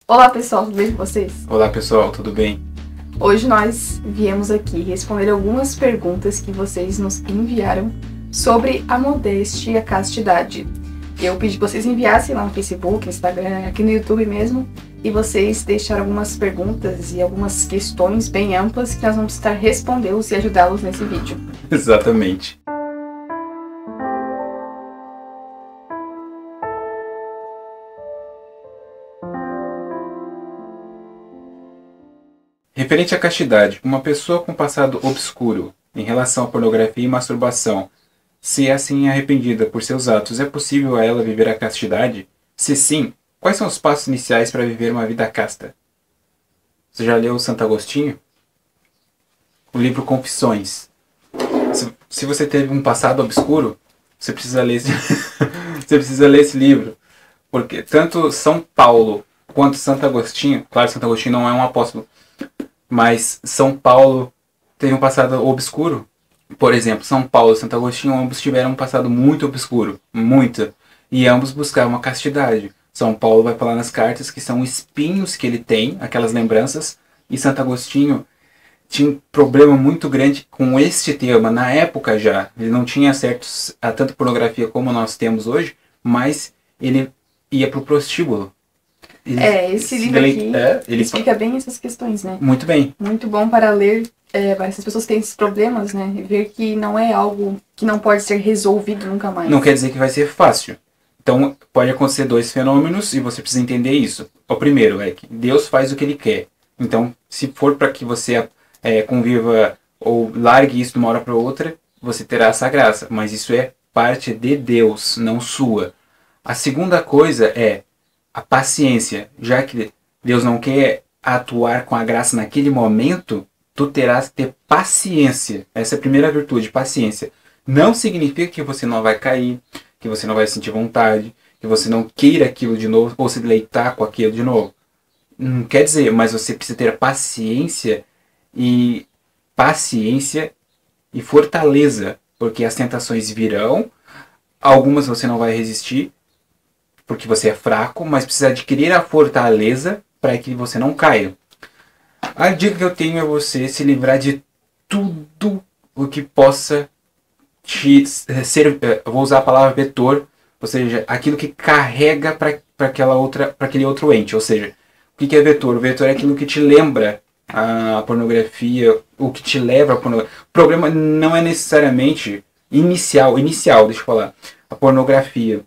Olá pessoal, tudo bem com vocês? Olá pessoal, tudo bem? Hoje nós viemos aqui responder algumas perguntas que vocês nos enviaram sobre a modéstia e a castidade. Eu pedi que vocês enviassem lá no Facebook, no Instagram, aqui no YouTube mesmo, e vocês deixaram algumas perguntas e algumas questões bem amplas que nós vamos estar respondê-los e ajudá-los nesse vídeo. Exatamente. Referente à castidade, uma pessoa com passado obscuro em relação à pornografia e masturbação, se é assim arrependida por seus atos, é possível a ela viver a castidade? Se sim, quais são os passos iniciais para viver uma vida casta? Você já leu Santo Agostinho? O livro Confissões. Se você teve um passado obscuro, você precisa ler você precisa ler esse livro. Porque tanto São Paulo quanto Santo Agostinho, claro, Santo Agostinho não é um apóstolo, mas São Paulo teve um passado obscuro. Por exemplo, São Paulo e Santo Agostinho, ambos tiveram um passado muito obscuro, muito. E ambos buscavam a castidade. São Paulo vai falar nas cartas que são espinhos que ele tem, aquelas lembranças, e Santo Agostinho tinha um problema muito grande com este tema, na época já. Ele não tinha acesso a tanta pornografia como nós temos hoje, mas ele ia para o prostíbulo. Esse livro aqui ele explica bem essas questões, né? Muito bem. Muito bom para ler, para essas pessoas que têm esses problemas, né? E ver que não é algo que não pode ser resolvido nunca mais. Não quer dizer que vai ser fácil. Então, pode acontecer dois fenômenos e você precisa entender isso. O primeiro é que Deus faz o que Ele quer. Então, se for para que você conviva ou largue isso de uma hora para outra, você terá essa graça. Mas isso é parte de Deus, não sua. A segunda coisa é a paciência. Já que Deus não quer atuar com a graça naquele momento, tu terás que ter paciência. Essa é a primeira virtude, paciência. Não significa que você não vai cair, que você não vai sentir vontade, que você não queira aquilo de novo, ou se deleitar com aquilo de novo. Não quer dizer, mas você precisa ter paciência e fortaleza, porque as tentações virão, algumas você não vai resistir, porque você é fraco, mas precisa adquirir a fortaleza para que você não caia. A dica que eu tenho é você se livrar de tudo o que possa te ser, vou usar a palavra vetor, ou seja, aquilo que carrega para aquele outro ente. Ou seja, o que é vetor? O vetor é aquilo que te lembra a pornografia, o que te leva a pornografia. O problema não é necessariamente inicial, deixa eu falar, a pornografia.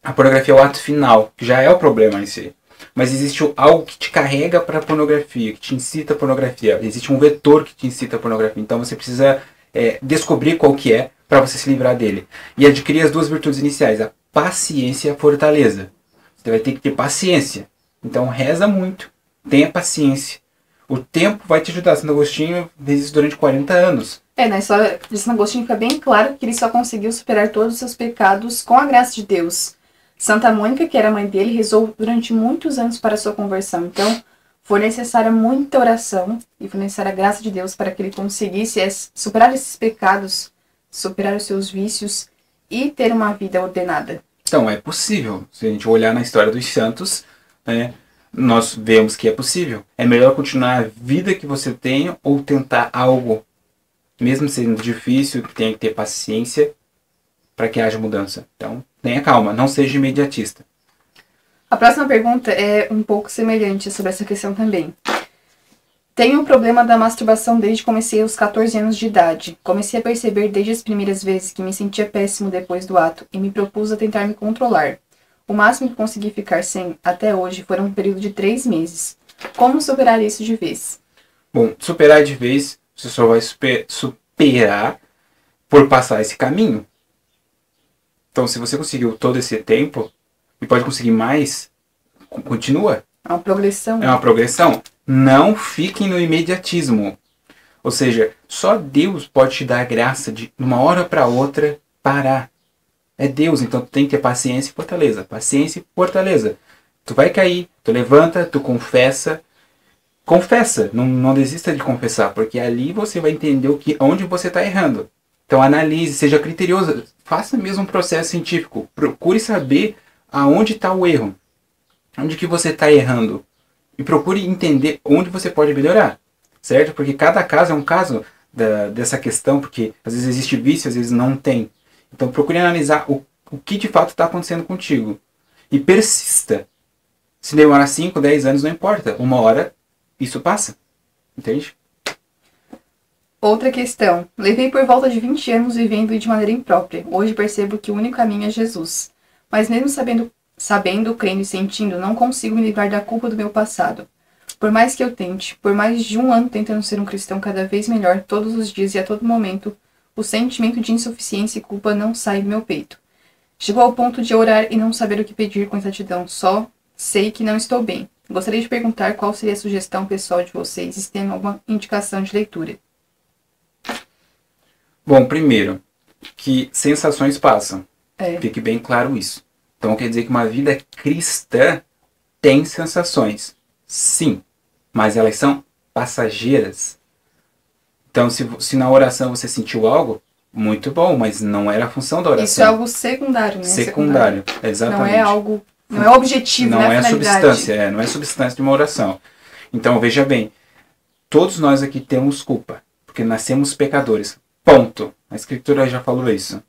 A pornografia é o ato final, que já é o problema em si. Mas existe algo que te carrega para a pornografia, que te incita a pornografia. Existe um vetor que te incita a pornografia. Então você precisa descobrir qual que é para você se livrar dele. E adquirir as duas virtudes iniciais, a paciência e a fortaleza. Você vai ter que ter paciência. Então reza muito, tenha paciência. O tempo vai te ajudar. Santo Agostinho fez isso durante 40 anos. Na história de Santo Agostinho fica bem claro que ele só conseguiu superar todos os seus pecados com a graça de Deus. Santa Mônica, que era mãe dele, rezou durante muitos anos para a sua conversão. Então, foi necessária muita oração e foi necessária a graça de Deus para que ele conseguisse superar esses pecados, superar os seus vícios e ter uma vida ordenada. Então, é possível. Se a gente olhar na história dos santos, nós vemos que é possível. É melhor continuar a vida que você tem ou tentar algo, mesmo sendo difícil, que tenha que ter paciência para que haja mudança. Então, tenha calma, não seja imediatista. A próxima pergunta é um pouco semelhante sobre essa questão também. Tenho o problema da masturbação desde que comecei aos 14 anos de idade. Comecei a perceber desde as primeiras vezes que me sentia péssimo depois do ato e me propus a tentar me controlar. O máximo que consegui ficar sem até hoje foi um período de 3 meses. Como superar isso de vez? Bom, superar de vez, você só vai superar por passar esse caminho. Então, se você conseguiu todo esse tempo, e pode conseguir mais, continua. É uma progressão. É uma progressão. Não fiquem no imediatismo. Ou seja, só Deus pode te dar a graça de, de uma hora para outra, parar. É Deus, então tu tem que ter paciência e fortaleza. Paciência e fortaleza. Tu vai cair, tu levanta, tu confessa. Confessa, não desista de confessar, porque ali você vai entender onde você está errando. Então analise, seja criterioso, faça mesmo um processo científico, procure saber aonde está o erro, onde que você está errando. e procure entender onde você pode melhorar, certo? Porque cada caso é um caso dessa questão, porque às vezes existe vício, às vezes não tem. Então procure analisar o que de fato está acontecendo contigo. E persista. Se demorar 5, 10 anos, não importa. Uma hora, isso passa. Entende? Outra questão. Levei por volta de 20 anos vivendo de maneira imprópria. Hoje percebo que o único caminho é Jesus. Mas mesmo sabendo, crendo e sentindo, não consigo me livrar da culpa do meu passado. Por mais que eu tente, por mais de 1 ano tentando ser um cristão cada vez melhor, todos os dias e a todo momento, o sentimento de insuficiência e culpa não sai do meu peito. Chegou ao ponto de orar e não saber o que pedir com exatidão, só sei que não estou bem. Gostaria de perguntar qual seria a sugestão pessoal de vocês e se tem alguma indicação de leitura. Bom, primeiro, que sensações passam. É. Fique bem claro isso. Então quer dizer que uma vida cristã tem sensações. Sim, mas elas são passageiras. Então se na oração você sentiu algo, muito bom, mas não era a função da oração. Isso é algo secundário, né? Secundário, exatamente. Não é algo, não é o objetivo, não é a é finalidade. substância, não é substância de uma oração. Então veja bem, todos nós aqui temos culpa, porque nascemos pecadores. Ponto. A Escritura já falou isso.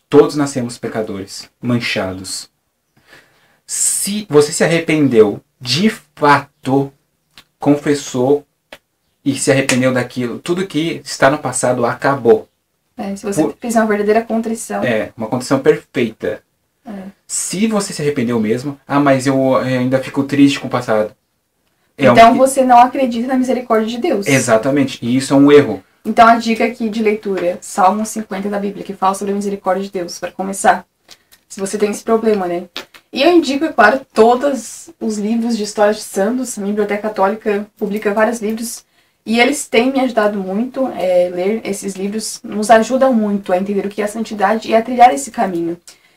Todos nascemos pecadores, manchados. Se você se arrependeu, de fato, confessou e se arrependeu daquilo, tudo que está no passado acabou. Se você fizer uma verdadeira contrição. Uma contrição perfeita. Se você se arrependeu mesmo, mas eu ainda fico triste com o passado. Então você não acredita na misericórdia de Deus. Exatamente, e isso é um erro. Então a dica aqui de leitura, Salmo 50 da Bíblia, que fala sobre a misericórdia de Deus, para começar. Se você tem esse problema, né? E eu indico, é claro, todos os livros de história de santos. A Biblioteca Católica publica vários livros. E eles têm me ajudado muito. Ler esses livros nos ajudam muito a entender o que é a santidade e a trilhar esse caminho.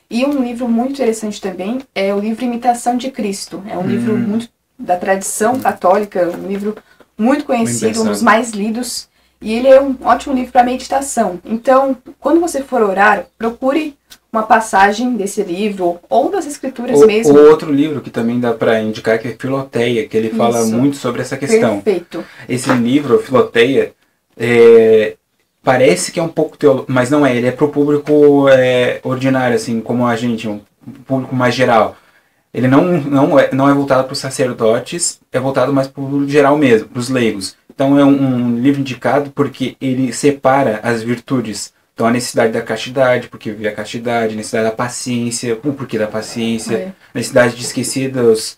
E um livro muito interessante também é o livro Imitação de Cristo. É um livro muito da tradição católica, um livro muito conhecido, um dos mais lidos. E ele é um ótimo livro para meditação. Então, quando você for orar, procure uma passagem desse livro, ou das escrituras mesmo. Ou outro livro que também dá para indicar, que é Filoteia, que ele fala muito sobre essa questão. Perfeito. Esse livro, Filoteia, parece que é um pouco teológico, mas não é. Ele é para o público ordinário, assim, como a gente, um público mais geral. Ele não é voltado para os sacerdotes, é voltado mais para o geral mesmo, para os leigos. Então é um livro indicado porque ele separa as virtudes. Então a necessidade da castidade, porque vive a castidade, a necessidade da paciência, o porquê da paciência, a necessidade de esquecer dos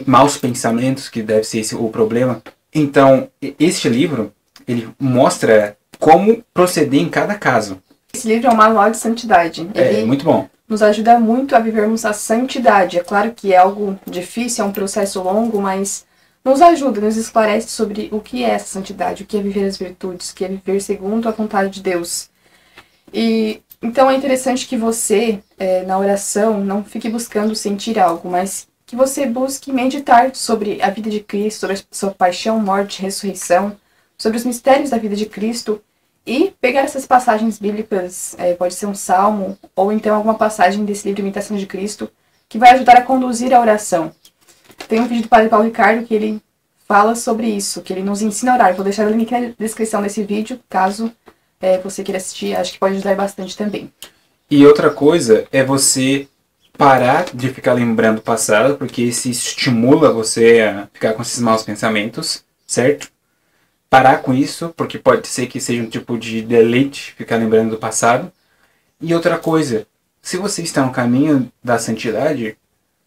maus pensamentos, que deve ser esse o problema. Então, este livro, ele mostra como proceder em cada caso. Esse livro é um manual de santidade. Ele muito bom. Nos ajuda muito a vivermos a santidade. É claro que é algo difícil, é um processo longo, mas nos ajuda, nos esclarece sobre o que é essa santidade, o que é viver as virtudes, o que é viver segundo a vontade de Deus. E então é interessante que você, na oração, não fique buscando sentir algo, mas que você busque meditar sobre a vida de Cristo, sobre a sua paixão, morte, ressurreição, sobre os mistérios da vida de Cristo, e pegar essas passagens bíblicas, pode ser um salmo, ou então alguma passagem desse livro Imitação de Cristo, que vai ajudar a conduzir a oração. Tem um vídeo do Padre Paulo Ricardo que ele fala sobre isso, que ele nos ensina a orar. Vou deixar o link na descrição desse vídeo, caso você queira assistir, acho que pode ajudar bastante também. E outra coisa é você parar de ficar lembrando o passado, porque isso estimula você a ficar com esses maus pensamentos, certo? Parar com isso, porque pode ser que seja um tipo de deleite ficar lembrando do passado. E outra coisa, se você está no caminho da santidade,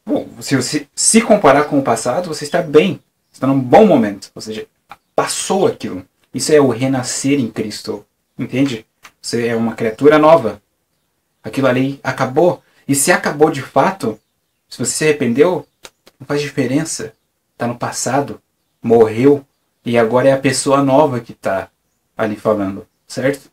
bom, se você se comparar com o passado, você está bem, está num bom momento, ou seja, passou aquilo. Isso é o renascer em Cristo, entende? Você é uma criatura nova. Aquilo ali acabou. E se acabou de fato, se você se arrependeu, não faz diferença. Está no passado, morreu, e agora é a pessoa nova que está ali falando, certo?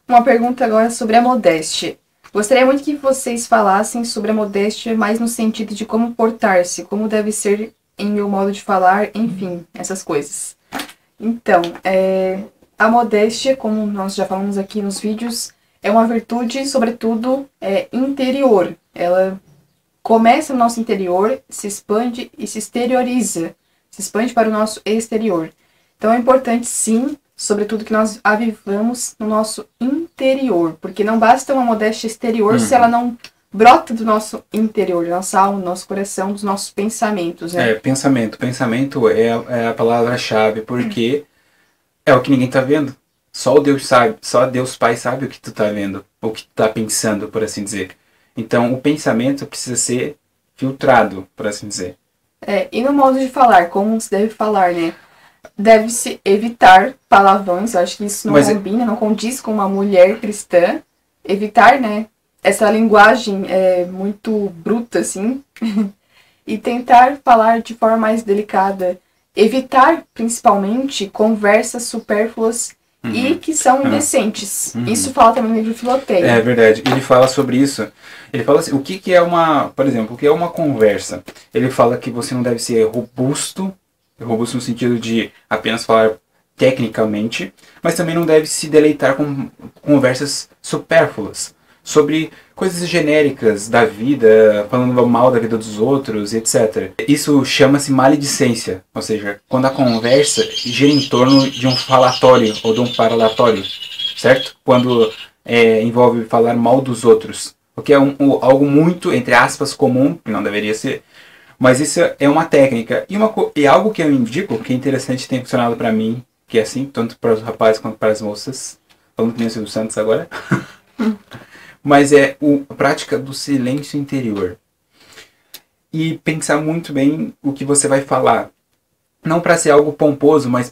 Uma pergunta agora sobre a modéstia. Gostaria muito que vocês falassem sobre a modéstia, mais no sentido de como portar-se, como deve ser em meu modo de falar, enfim, essas coisas. Então, a modéstia, como nós já falamos aqui nos vídeos, é uma virtude, sobretudo, interior. Ela começa no nosso interior, se expande e se exterioriza. Se expande para o nosso exterior. Então é importante, sim, sobretudo que nós a vivamos no nosso interior. Porque não basta uma modéstia exterior se ela não brota do nosso interior, da nossa alma, do nosso coração, dos nossos pensamentos, né? Pensamento. Pensamento é a palavra-chave, porque é o que ninguém tá vendo. Só o Deus sabe, só Deus Pai sabe o que tu tá vendo, o que tu tá pensando, por assim dizer. Então, o pensamento precisa ser filtrado, por assim dizer. E no modo de falar, como se deve falar, né? Deve-se evitar palavrões, eu acho que isso não combina, não condiz com uma mulher cristã. Evitar, né? Essa linguagem muito bruta, assim. E tentar falar de forma mais delicada. Evitar, principalmente, conversas supérfluas e que são indecentes. Isso fala também no livro Filoteia. É verdade. Ele fala sobre isso. Ele fala assim, o que é uma... Por exemplo, o que é uma conversa? Ele fala que você não deve ser robusto no sentido de apenas falar tecnicamente, mas também não deve se deleitar com conversas supérfluas sobre coisas genéricas da vida, falando mal da vida dos outros, etc. Isso chama-se maledicência, ou seja, quando a conversa gira em torno de um falatório ou de um parlatório, certo? Quando envolve falar mal dos outros, o que é algo muito, entre aspas, comum, que não deveria ser, mas isso é uma técnica. E algo que eu indico, que é interessante, tem funcionado para mim, que é assim, tanto para os rapazes quanto para as moças, falando que nem o Silvio Santos agora, mas é a prática do silêncio interior. E pensar muito bem o que você vai falar. Não para ser algo pomposo, mas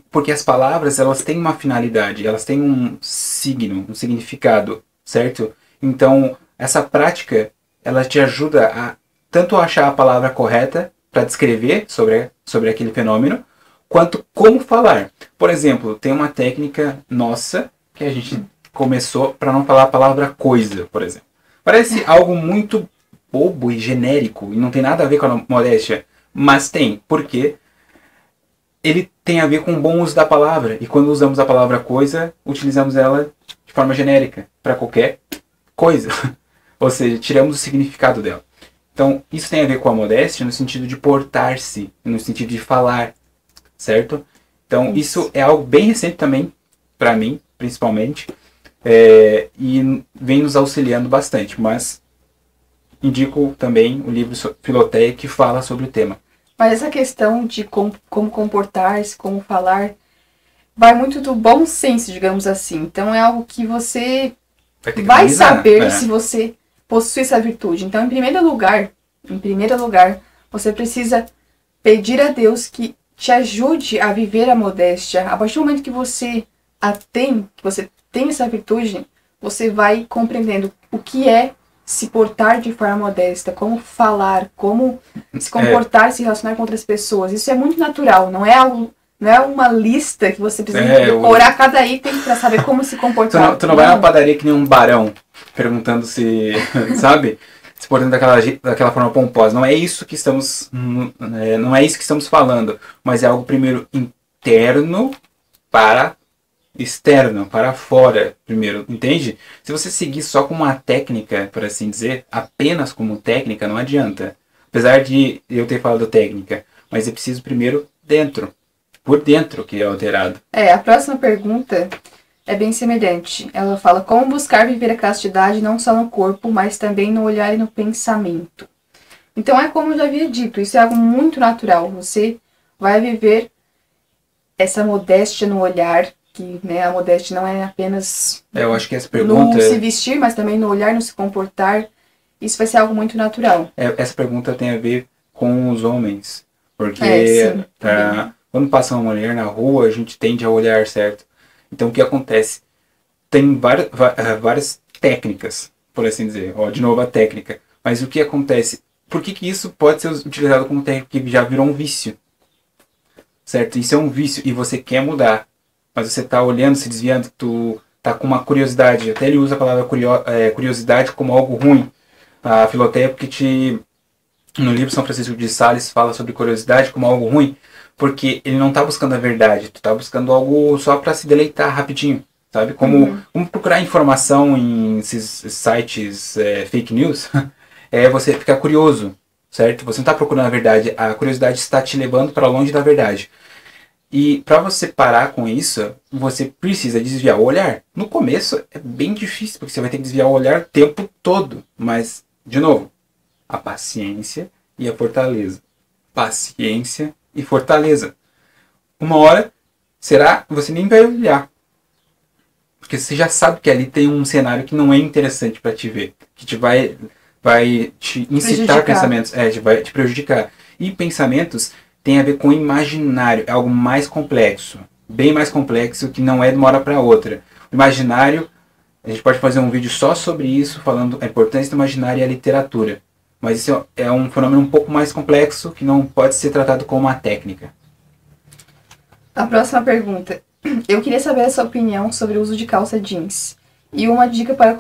porque as palavras elas têm uma finalidade, elas têm um signo, um significado, certo? Então, essa prática, ela te ajuda a tanto achar a palavra correta para descrever sobre aquele fenômeno, quanto como falar. Por exemplo, tem uma técnica nossa que a gente começou para não falar a palavra coisa, por exemplo. Parece algo muito bobo e genérico e não tem nada a ver com a modéstia, mas tem, porque ele tem a ver com o bom uso da palavra. E quando usamos a palavra coisa, utilizamos ela de forma genérica para qualquer coisa. Ou seja, tiramos o significado dela. Então, isso tem a ver com a modéstia no sentido de portar-se, no sentido de falar, certo? Então, isso é algo bem recente também, para mim, principalmente, e vem nos auxiliando bastante, mas indico também o livro Filoteia, que fala sobre o tema. Mas essa questão de como comportar-se, como falar, vai muito do bom senso, digamos assim. Então, é algo que você vai saber se você possui essa virtude. Então, em primeiro lugar, você precisa pedir a Deus que te ajude a viver a modéstia. A partir do momento que você que você tem essa virtude, você vai compreendendo o que é se portar de forma modesta, como falar, como se comportar, se relacionar com outras pessoas. Isso é muito natural, não é uma lista que você precisa decorar cada item para saber como se comportar. Tu não vai na padaria que nem um barão, perguntando se, sabe, se portando daquela forma pomposa. Não é isso que estamos falando, mas é algo primeiro interno para externo, para fora primeiro, entende? Se você seguir só com uma técnica, por assim dizer, apenas como técnica, não adianta. Apesar de eu ter falado técnica, mas é preciso primeiro por dentro que é alterado. A próxima pergunta é bem semelhante. Ela fala, como buscar viver a castidade não só no corpo, mas também no olhar e no pensamento. Então é como eu já havia dito, isso é algo muito natural. Você vai viver essa modéstia no olhar, que a modéstia não é apenas eu acho que essa pergunta no se vestir, mas também no olhar, no se comportar. Isso vai ser algo muito natural. Essa pergunta tem a ver com os homens, porque quando passa uma mulher na rua, a gente tende a olhar, certo? Então o que acontece? Tem várias técnicas, por assim dizer. De novo a técnica. Mas o que acontece? Por que isso pode ser utilizado como técnica que já virou um vício? Certo? Isso é um vício e você quer mudar. Mas você está olhando, se desviando, tu tá com uma curiosidade. Até ele usa a palavra curiosidade como algo ruim. A Filoteia, porque no livro São Francisco de Sales fala sobre curiosidade como algo ruim, porque ele não está buscando a verdade, tu está buscando algo só para se deleitar rapidinho, sabe? Como procurar informação em esses sites fake news. é você ficar curioso, certo? Você não está procurando a verdade, a curiosidade está te levando para longe da verdade. E para você parar com isso, você precisa desviar o olhar. No começo é bem difícil, porque você vai ter que desviar o olhar o tempo todo. Mas, de novo, a paciência e a fortaleza. Paciência e fortaleza. Uma hora, será que você nem vai olhar. Porque você já sabe que ali tem um cenário que não é interessante para te ver. Que vai te incitar a pensamentos. Vai te prejudicar. E pensamentos tem a ver com imaginário. É algo mais complexo. Bem mais complexo, que não é de uma hora para outra. O imaginário, a gente pode fazer um vídeo só sobre isso, falando a importância do imaginário e a literatura. Mas isso é um fenômeno um pouco mais complexo, que não pode ser tratado como uma técnica. A próxima pergunta. Eu queria saber a sua opinião sobre o uso de calça jeans. E uma dica para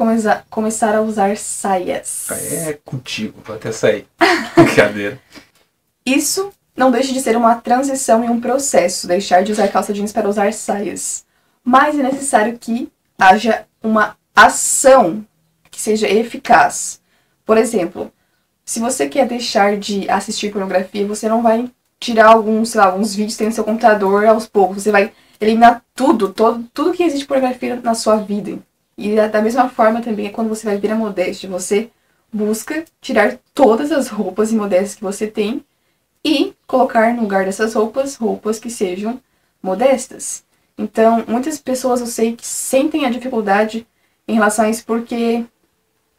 começar a usar saias. É contigo, vou até sair. Brincadeira. Isso não deixa de ser uma transição e um processo, deixar de usar calça jeans para usar saias. Mas é necessário que haja uma ação que seja eficaz. Por exemplo, se você quer deixar de assistir pornografia, você não vai tirar alguns vídeos que tem no seu computador aos poucos. Você vai eliminar tudo que existe de pornografia na sua vida. E da mesma forma também é quando você vai vir a modéstia. Você busca tirar todas as roupas imodestas que você tem e colocar no lugar dessas roupas que sejam modestas. Então, muitas pessoas eu sei que sentem a dificuldade em relação a isso porque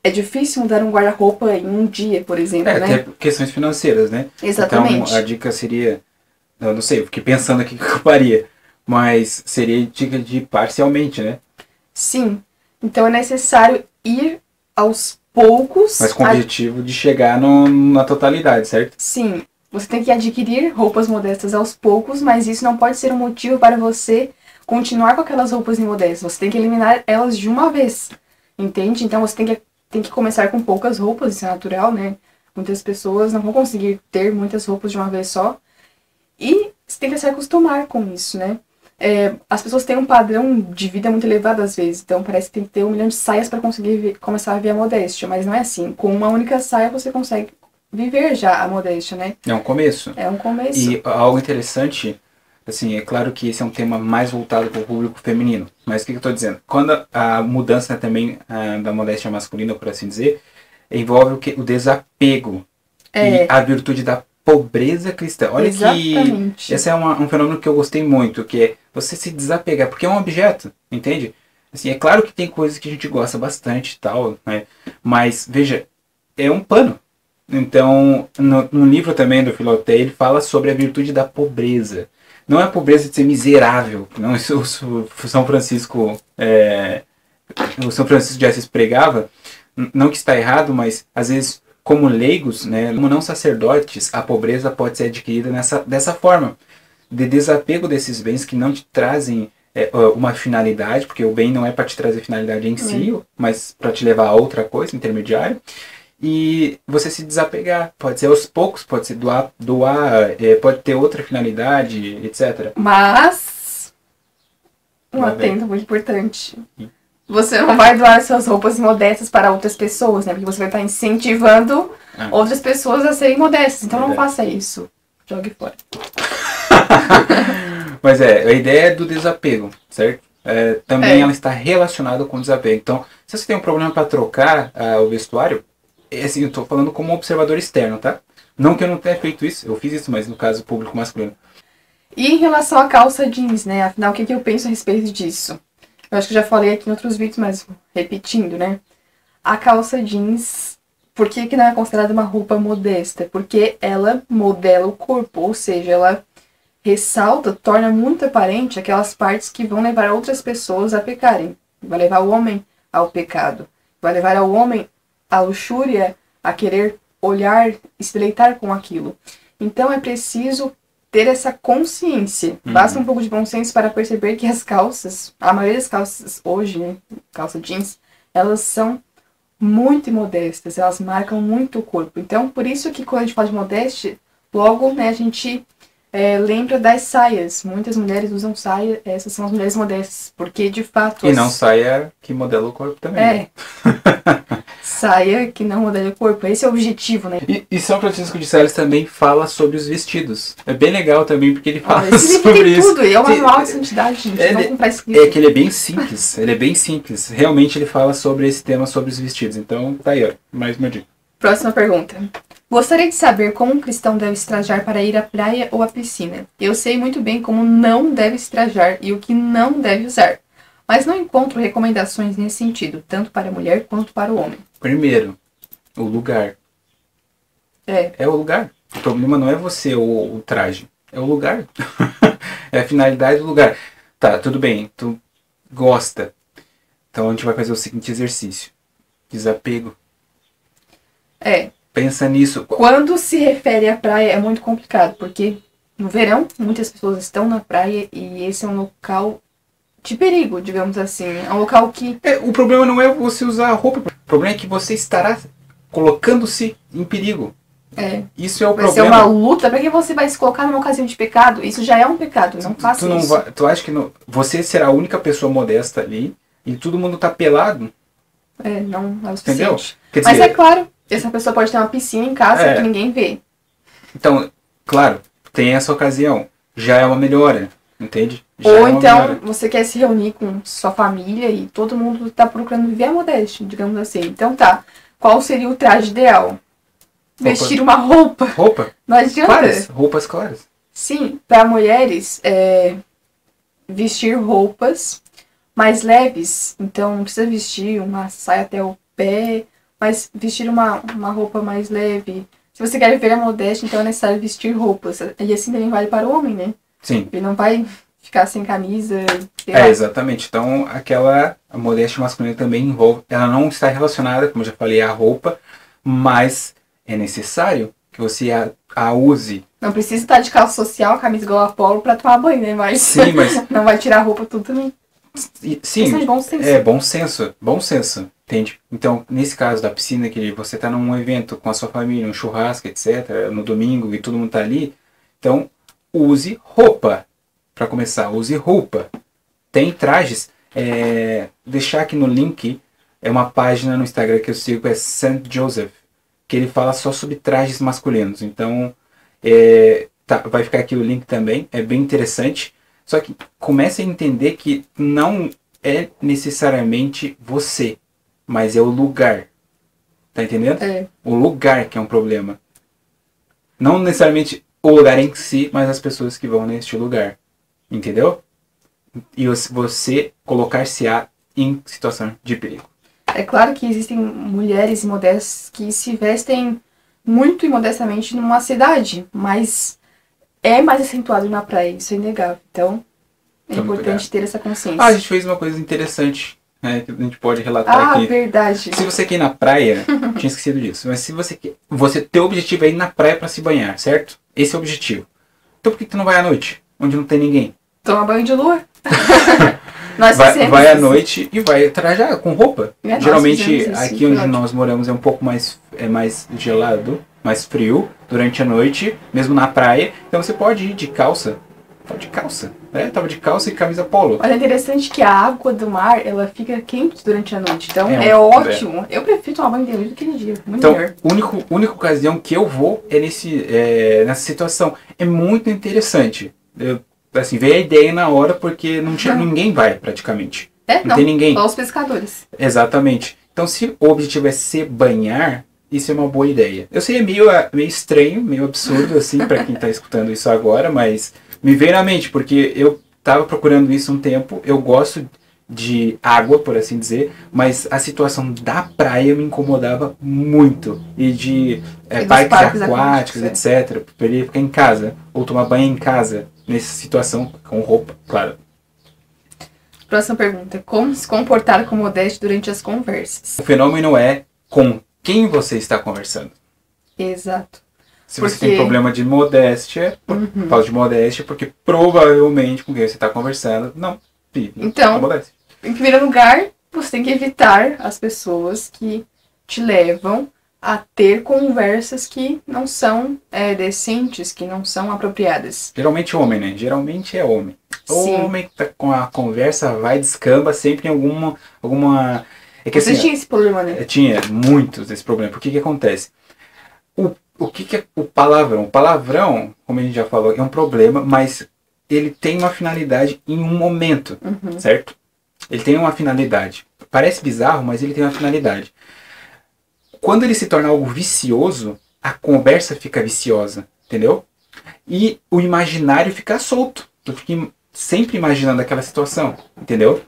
é difícil mudar um guarda-roupa em um dia, por exemplo, né? Até questões financeiras, né? Exatamente. Então, a dica seria... Eu não sei, eu fiquei pensando aqui o que eu faria. Mas seria dica de parcialmente, né? Sim. Então, é necessário ir aos poucos... Mas com o objetivo de chegar na totalidade, certo? Sim. Você tem que adquirir roupas modestas aos poucos, mas isso não pode ser um motivo para você continuar com aquelas roupas imodestas. Você tem que eliminar elas de uma vez, entende? Então você tem que começar com poucas roupas, isso é natural, né? Muitas pessoas não vão conseguir ter muitas roupas de uma vez só. E você tem que se acostumar com isso, né? As pessoas têm um padrão de vida muito elevado às vezes, então parece que tem que ter 1 milhão de saias para conseguir começar a ver a modéstia, mas não é assim. Com uma única saia você consegue viver já a modéstia, né? É um começo. É um começo. E algo interessante, assim, é claro que esse é um tema mais voltado para o público feminino, mas o que eu estou dizendo? Quando a mudança também da modéstia masculina, por assim dizer, envolve o desapego e a virtude da pobreza cristã. Olha Exatamente. Que esse é um fenômeno que eu gostei muito, que é você se desapegar, porque é um objeto, entende? Assim, é claro que tem coisas que a gente gosta bastante e tal, né? Mas, veja, é um pano. Então, no livro também do Filoté, ele fala sobre a virtude da pobreza. Não é a pobreza de ser miserável. Não, isso o São Francisco de Assis pregava. Não que está errado, mas às vezes, como leigos, né, como não sacerdotes, a pobreza pode ser adquirida dessa forma. De desapego desses bens que não te trazem uma finalidade, porque o bem não é para te trazer finalidade em si, mas para te levar a outra coisa, intermediária. E você se desapegar. Pode ser aos poucos, pode ser doar, pode ter outra finalidade, etc. Mas, um atento muito importante. Você não vai doar suas roupas modestas para outras pessoas, né? Porque você vai estar incentivando outras pessoas a serem modestas. Então não faça isso. Jogue fora. Mas a ideia é do desapego, certo? Também ela está relacionada com o desapego. Então, se você tem um problema para trocar o vestuário, assim, eu estou falando como um observador externo, tá? Não que eu não tenha feito isso, eu fiz isso, mas no caso público masculino. E em relação à calça jeans, né? Afinal, o que eu penso a respeito disso? Eu acho que já falei aqui em outros vídeos, mas repetindo, né? A calça jeans, por que não é considerada uma roupa modesta? Porque ela modela o corpo, ou seja, ela ressalta, torna muito aparente aquelas partes que vão levar outras pessoas a pecarem. Vai levar o homem ao pecado. Vai levar ao homem à luxúria, a querer olhar e se deleitar com aquilo. Então é preciso ter essa consciência. Basta um pouco de bom senso para perceber que as calças, a maioria das calças hoje, né, calça jeans, elas são muito imodestas, elas marcam muito o corpo. Então, por isso que quando a gente fala de modéstia, logo, né, a gente lembra das saias. Muitas mulheres usam saia, essas são as mulheres modestas, porque de fato... E não saia que modela o corpo também. Saia que não modele o corpo. Esse é o objetivo, né? E São Francisco de Sales também fala sobre os vestidos. É bem legal também, porque ele fala Esse livro sobre tem isso. tudo. É uma manual de santidade, gente. Não comprar escrito. É que ele é bem simples. Ele é bem simples. Realmente ele fala sobre esse tema, sobre os vestidos. Então, tá aí, ó. Mais uma dica. Próxima pergunta. Gostaria de saber como um cristão deve se trajar para ir à praia ou à piscina. Eu sei muito bem como não deve se trajar e o que não deve usar, mas não encontro recomendações nesse sentido, tanto para a mulher quanto para o homem. Primeiro, o lugar. É o lugar. O problema não é você ou o traje. É o lugar. É a finalidade do lugar. Tá, tudo bem. Tu gosta. Então a gente vai fazer o seguinte exercício. Desapego. Pensa nisso. Quando se refere à praia é muito complicado, porque no verão muitas pessoas estão na praia e esse é um local de perigo, digamos assim. É um local que... O problema não é você usar a roupa. O problema é que você estará colocando-se em perigo. Isso é o vai problema. Vai ser uma luta. Pra que você vai se colocar numa ocasião de pecado? Isso já é um pecado. Não faça isso. Tu acha que você será a única pessoa modesta ali e todo mundo tá pelado? Não é o suficiente. Entendeu? Quer Mas dizer, é claro, essa pessoa pode ter uma piscina em casa que ninguém vê. Então, claro, tem essa ocasião. Já é uma melhora, entende? Ou então você quer se reunir com sua família e todo mundo tá procurando viver a modéstia, digamos assim. Então tá, qual seria o traje ideal? Vestir uma roupa. Roupa? Não adianta. Claras, roupas claras. Sim, para mulheres, vestir roupas mais leves. Então não precisa vestir uma saia até o pé, mas vestir uma roupa mais leve. Se você quer viver a modéstia, então é necessário vestir roupas. E assim também vale para o homem, né? Sim. Ele não vai ficar sem camisa. Exatamente. Então, a modéstia masculina também envolve... Ela não está relacionada, como eu já falei, à roupa, mas é necessário que você a use. Não precisa estar de calça social, camisa igual a polo para tomar banho, né? Mas, sim, mas... não vai tirar a roupa tudo também. Sim, de bom senso. Bom senso, entende? Então, nesse caso da piscina, que você está num evento com a sua família, um churrasco, etc., no domingo e todo mundo está ali, então use roupa. Para começar, use roupa. Tem trajes, deixar aqui no link, é uma página no Instagram que eu sigo, é St. Joseph, que ele fala só sobre trajes masculinos. Então, vai ficar aqui o link também, é bem interessante. Só que comece a entender que não é necessariamente você, mas é o lugar. Tá entendendo? O lugar que é um problema. Não necessariamente o lugar em si, mas as pessoas que vão neste lugar. Entendeu? E você colocar-se-á em situação de perigo. É claro que existem mulheres imodestas que se vestem muito imodestamente numa cidade, mas é mais acentuado na praia, isso é inegável. Então, é importante ter essa consciência. A gente fez uma coisa interessante, né, que a gente pode relatar aqui. Verdade. Se você quer ir na praia, tinha esquecido disso, mas se teu objetivo é ir na praia para se banhar, certo? Esse é o objetivo. Então por que tu não vai à noite, onde não tem ninguém? Toma banho de lua. vai à noite e vai trajar com roupa. Geralmente aqui onde nós moramos é um pouco mais gelado, mais frio durante a noite, mesmo na praia. Então você pode ir de calça. Tava de calça, né? Tava de calça e camisa polo. Mas é interessante que a água do mar, ela fica quente durante a noite. Então é ótimo. Eu prefiro tomar banho de lua naquele dia. Muito melhor. Única ocasião que eu vou é nessa situação. É muito interessante. Veio a ideia na hora porque ninguém vai praticamente. Não tem ninguém. Só os pescadores. Exatamente. Então se o objetivo é se banhar, isso é uma boa ideia. Eu sei, é meio estranho, meio absurdo assim para quem tá escutando isso agora, mas me veio na mente, porque eu tava procurando isso um tempo, eu gosto de água, por assim dizer, mas a situação da praia me incomodava muito. E de parques aquáticos, etc. Eu ia ficar em casa, ou tomar banho em casa, nessa situação, com roupa, claro. Próxima pergunta. Como se comportar com modéstia durante as conversas? O fenômeno é com quem você está conversando. Exato. Se você tem problema de modéstia, falta de modéstia, porque provavelmente com quem você está conversando, não vive. Então, em primeiro lugar, você tem que evitar as pessoas que te levam a ter conversas que não são decentes, que não são apropriadas. Geralmente homem, né? Geralmente é homem. Sim. O homem que tá com a conversa vai descamba sempre em alguma É que, Você assim, tinha esse problema, né? tinha muitos esse problema. Por que que acontece? O que que é o palavrão? O palavrão, como a gente já falou, é um problema, mas ele tem uma finalidade em um momento, certo? Ele tem uma finalidade. Parece bizarro, mas ele tem uma finalidade. Quando ele se torna algo vicioso, a conversa fica viciosa, entendeu? E o imaginário fica solto. Tu fica sempre imaginando aquela situação, entendeu?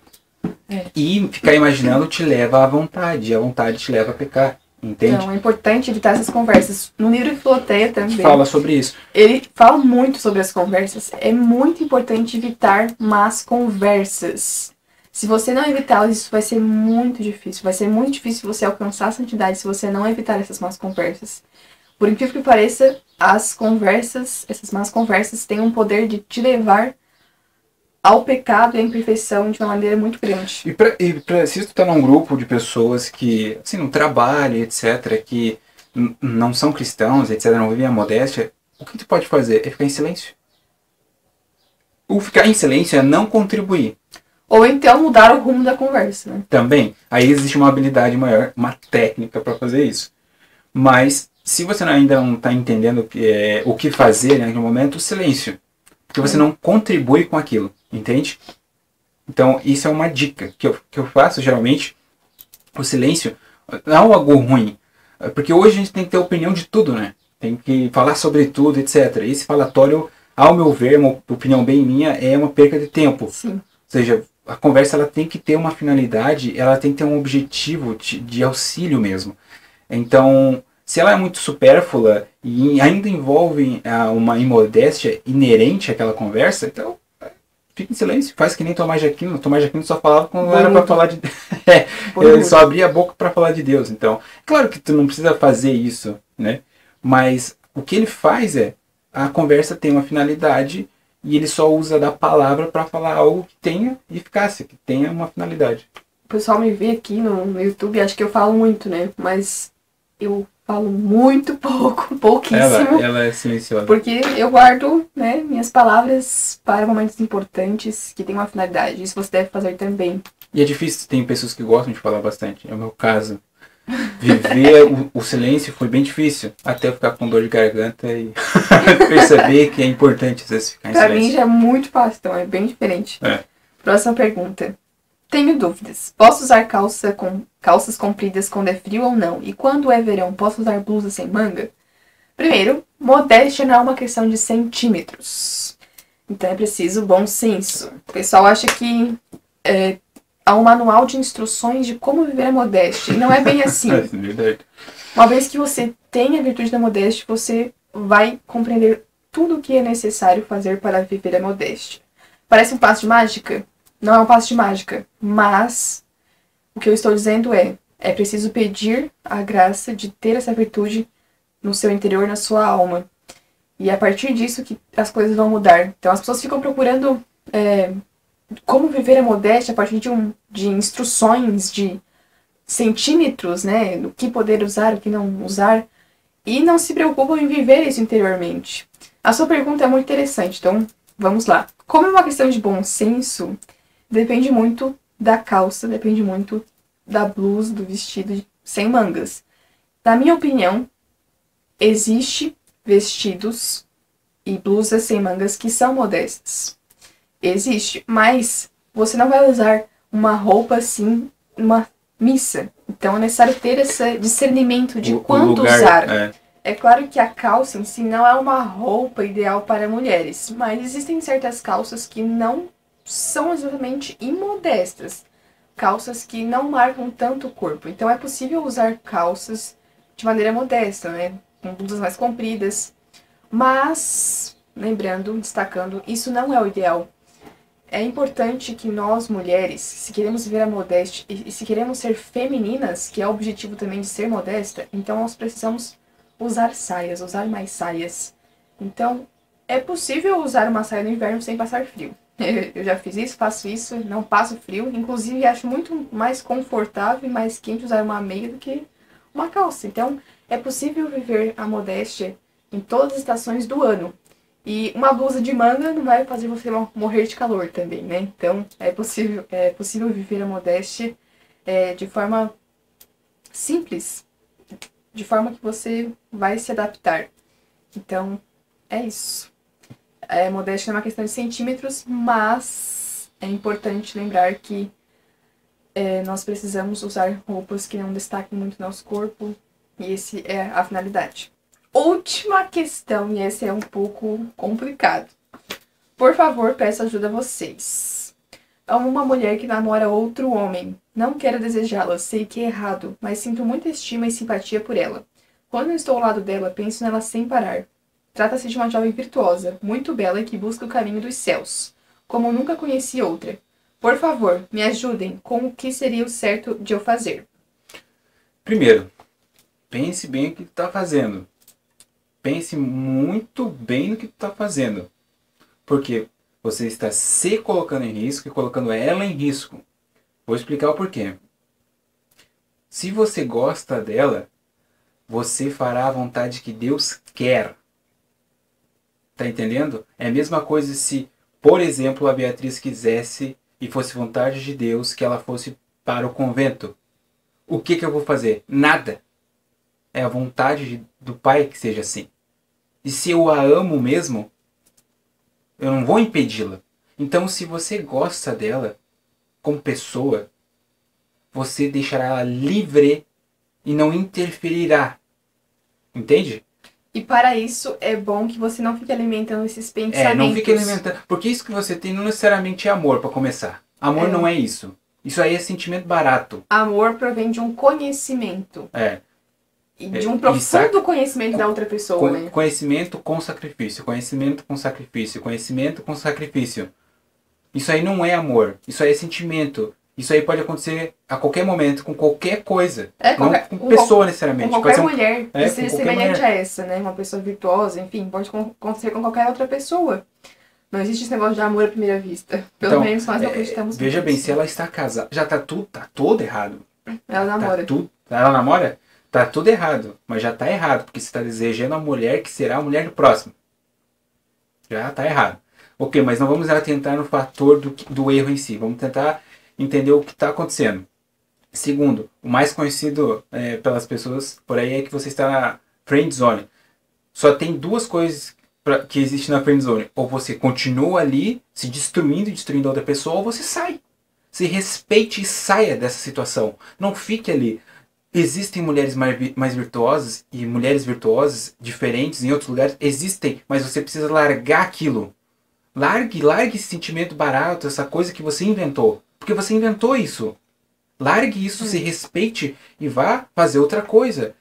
E ficar imaginando te leva à vontade, e a vontade te leva a pecar, entende? Então, é importante evitar essas conversas. No livro de Filoteia também, Fala sobre isso. ele fala muito sobre as conversas. É muito importante evitar más conversas. Se você não evitá-las, isso vai ser muito difícil. Vai ser muito difícil você alcançar a santidade se você não evitar essas más conversas. Por incrível que pareça, as conversas, essas más conversas, têm um poder de te levar ao pecado e à imperfeição de uma maneira muito grande. Se tu tá num grupo de pessoas que, assim, no trabalho, etc., que não são cristãos, etc., não vivem a modéstia, o que tu pode fazer? É ficar em silêncio. O ficar em silêncio é não contribuir. Ou então mudar o rumo da conversa, né? Também, aí existe uma habilidade maior, uma técnica para fazer isso. Mas, se você ainda não está entendendo o que fazer naquele momento, silêncio. Porque você não contribui com aquilo, entende? Então, isso é uma dica que eu faço, geralmente. O silêncio não é algo ruim. Porque hoje a gente tem que ter opinião de tudo, né? Tem que falar sobre tudo, etc. Esse falatório, ao meu ver, uma opinião bem minha, é uma perca de tempo. Sim. Ou seja, a conversa ela tem que ter uma finalidade, ela tem que ter um objetivo de auxílio mesmo. Então, se ela é muito supérflua e ainda envolve uma imodéstia inerente àquela conversa, então fica em silêncio, faz que nem Tomás de Aquino. Tomás de Aquino só falava quando era para falar de ele só abria a boca para falar de Deus. Então, claro que tu não precisa fazer isso, né? Mas o que ele faz a conversa tem uma finalidade e ele só usa da palavra para falar algo que tenha eficácia, que tenha uma finalidade. O pessoal me vê aqui no YouTube, acho que eu falo muito, né? Mas eu falo muito pouco, pouquíssimo. Ela é silenciosa. Porque eu guardo, né, minhas palavras para momentos importantes que têm uma finalidade. Isso você deve fazer também. E é difícil, tem pessoas que gostam de falar bastante. É o meu caso. Viver o silêncio foi bem difícil. Até eu ficar com dor de garganta e perceber que é importante às vezes ficar em silêncio. Pra mim já é muito fácil, então é bem diferente. Próxima pergunta. Tenho dúvidas. Posso usar calças compridas quando é frio ou não? E quando é verão, posso usar blusa sem manga? Primeiro, modéstia não é uma questão de centímetros. Então é preciso bom senso. O pessoal acha que há um manual de instruções de como viver a modéstia. E não é bem assim. É verdade. Uma vez que você tem a virtude da modéstia, você vai compreender tudo o que é necessário fazer para viver a modéstia. Parece um passo de mágica? Não é um passo de mágica, mas o que eu estou dizendo é preciso pedir a graça de ter essa virtude no seu interior, na sua alma. E é a partir disso que as coisas vão mudar. Então as pessoas ficam procurando como viver a modéstia a partir de instruções, de centímetros, né? Do que poder usar, o que não usar. E não se preocupam em viver isso interiormente. A sua pergunta é muito interessante, então vamos lá. Como é uma questão de bom senso, depende muito da calça, depende muito da blusa, do vestido sem mangas. Na minha opinião, existe vestidos e blusas sem mangas que são modestas. Existe, mas você não vai usar uma roupa assim numa missa. Então é necessário ter esse discernimento de quanto usar. É claro que a calça em si não é uma roupa ideal para mulheres, mas existem certas calças que não são exatamente imodestas. Calças que não marcam tanto o corpo. Então é possível usar calças de maneira modesta, né? Com blusas mais compridas. Mas, lembrando, destacando, isso não é o ideal. É importante que nós, mulheres, se queremos viver a modéstia e se queremos ser femininas, que é o objetivo também de ser modesta, então nós precisamos usar saias, usar mais saias. Então, é possível usar uma saia no inverno sem passar frio. Eu já fiz isso, faço isso, não passo frio. Inclusive, acho muito mais confortável e mais quente usar uma meia do que uma calça. Então, é possível viver a modéstia em todas as estações do ano. E uma blusa de manga não vai fazer você morrer de calor também, né? Então, é possível viver a modéstia de forma simples, de forma que você vai se adaptar. Então, é isso. Modéstia é uma questão de centímetros, mas é importante lembrar que nós precisamos usar roupas que não destaquem muito nosso corpo, e esse é a finalidade. Última questão, e esse é um pouco complicado. Por favor, peço ajuda a vocês. Amo uma mulher que namora outro homem. Não quero desejá-la, sei que é errado, mas sinto muita estima e simpatia por ela. Quando eu estou ao lado dela, penso nela sem parar. Trata-se de uma jovem virtuosa, muito bela e que busca o caminho dos céus, como nunca conheci outra. Por favor, me ajudem com o que seria o certo de eu fazer. Primeiro, pense bem o que está fazendo. Pense muito bem no que está fazendo. Porque você está se colocando em risco e colocando ela em risco. Vou explicar o porquê. Se você gosta dela, você fará a vontade que Deus quer. Tá entendendo? É a mesma coisa se, por exemplo, a Beatriz quisesse e fosse vontade de Deus que ela fosse para o convento. O que eu vou fazer? Nada. É a vontade do Pai que seja assim. E se eu a amo mesmo, eu não vou impedi-la. Então, se você gosta dela como pessoa, você deixará ela livre e não interferirá. Entende? E para isso é bom que você não fique alimentando esses pensamentos. Não fique alimentando. Porque isso que você tem não necessariamente é amor, para começar. Amor não é isso. Isso aí é sentimento barato. Amor provém de um conhecimento. E de um profundo conhecimento da outra pessoa, né? Conhecimento com sacrifício, conhecimento com sacrifício, conhecimento com sacrifício. Isso aí não é amor, isso aí é sentimento. Isso aí pode acontecer a qualquer momento, com qualquer coisa. Não com pessoa necessariamente. Com qualquer mulher que seja semelhante mulher. a essa, né? Uma pessoa virtuosa, enfim, pode acontecer com qualquer outra pessoa. Não existe esse negócio de amor à primeira vista. Pelo menos nós não acreditamos nisso. Veja bem, se ela está casada, já tá todo errado. Ela namora. Ela namora? Tá tudo errado, mas já tá errado, porque você está desejando a mulher que será a mulher do próximo. Já tá errado. Ok, mas não vamos tentar no fator do erro em si. Vamos tentar entender o que está acontecendo. Segundo, o mais conhecido pelas pessoas por aí é que você está na friend zone. Só tem duas coisas que existem na friend zone. Ou você continua ali se destruindo e destruindo a outra pessoa, ou você sai. Se respeite e saia dessa situação. Não fique ali. Existem mulheres mais virtuosas e mulheres virtuosas diferentes em outros lugares. Existem, mas você precisa largar aquilo. Largue esse sentimento barato, essa coisa que você inventou. Porque você inventou isso. Largue isso, se respeite e vá fazer outra coisa.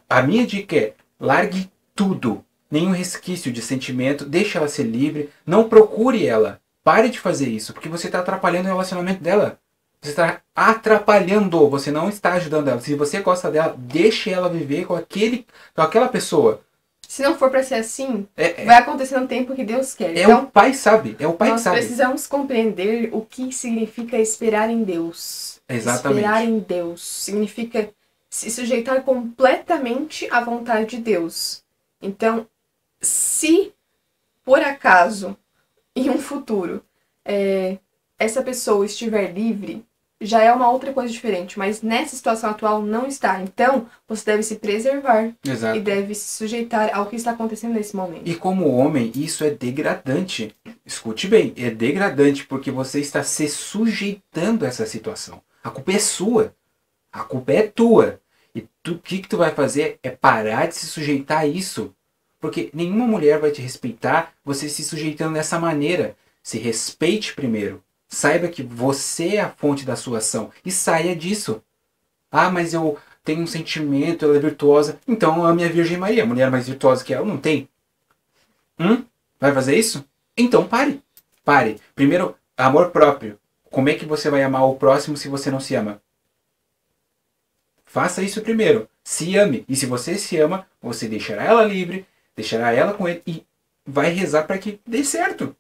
A minha dica é, largue tudo. Nenhum resquício de sentimento, deixe ela ser livre. Não procure ela. Pare de fazer isso, porque você está atrapalhando o relacionamento dela. Você está atrapalhando, você não está ajudando ela. Se você gosta dela, deixe ela viver com aquela pessoa. Se não for para ser assim, vai acontecer no tempo que Deus quer. Então, o Pai sabe, é o Pai que sabe. Nós precisamos compreender o que significa esperar em Deus. Exatamente. Esperar em Deus significa se sujeitar completamente à vontade de Deus. Então, se por acaso, em um futuro, essa pessoa estiver livre, já é uma outra coisa diferente, mas nessa situação atual não está. Então, você deve se preservar. Exato. E deve se sujeitar ao que está acontecendo nesse momento. E como homem, isso é degradante. Escute bem, é degradante porque você está se sujeitando a essa situação. A culpa é sua. A culpa é tua. E o que tu vai fazer é parar de se sujeitar a isso. Porque nenhuma mulher vai te respeitar você se sujeitando dessa maneira. Se respeite primeiro. Saiba que você é a fonte da sua ação. E saia disso. Ah, mas eu tenho um sentimento, ela é virtuosa. Então ame a Virgem Maria. A mulher mais virtuosa que ela não tem. Vai fazer isso? Então pare. Pare. Primeiro, amor próprio. Como é que você vai amar o próximo se você não se ama? Faça isso primeiro. Se ame. E se você se ama, você deixará ela livre, deixará ela com ele e vai rezar para que dê certo.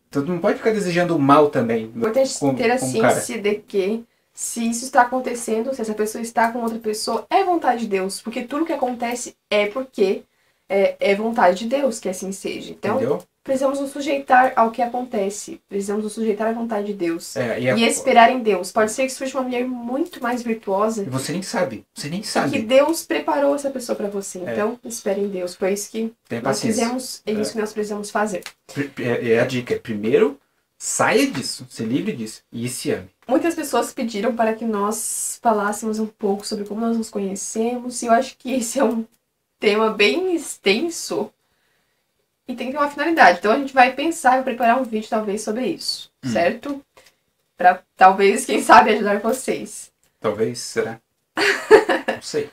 Então não pode ficar desejando o mal também. É importante ter a ciência de que se isso está acontecendo, se essa pessoa está com outra pessoa, é vontade de Deus. Porque tudo que acontece é porque é vontade de Deus que assim seja. Então, entendeu? precisamos nos sujeitar ao que acontece. Precisamos nos sujeitar à vontade de Deus. E esperar em Deus. Pode ser que surja uma mulher muito mais virtuosa. E você nem sabe. Você nem E sabe. que Deus preparou essa pessoa pra você. Então, espere em Deus. Foi isso que nós fizemos. É isso que nós precisamos fazer. A dica é, primeiro, saia disso. Se livre disso. E se ame. Muitas pessoas pediram para que nós falássemos um pouco sobre como nós nos conhecemos. E eu acho que esse é um tema bem extenso. E tem que ter uma finalidade. Então a gente vai pensar, vai preparar um vídeo talvez sobre isso. Certo? Pra talvez, quem sabe, ajudar vocês. Talvez, será? Não sei.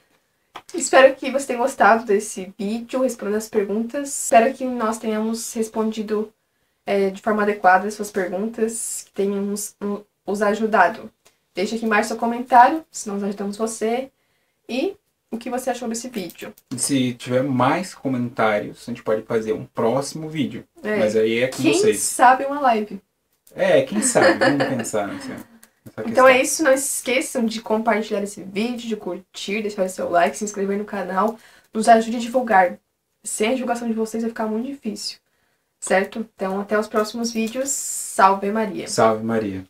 Espero que você tenha gostado desse vídeo, respondendo as perguntas. Espero que nós tenhamos respondido de forma adequada as suas perguntas, que tenhamos os ajudado. Deixe aqui embaixo seu comentário, se nós ajudamos você. E o que você achou desse vídeo. Se tiver mais comentários, a gente pode fazer um próximo vídeo. Mas aí é com vocês. Quem sabe uma live. Quem sabe? Vamos pensar nessa Então é isso, não esqueçam de compartilhar esse vídeo, de curtir, deixar o seu like, se inscrever no canal. Nos ajude a divulgar. Sem a divulgação de vocês vai ficar muito difícil. Certo? Então até os próximos vídeos. Salve Maria. Salve Maria.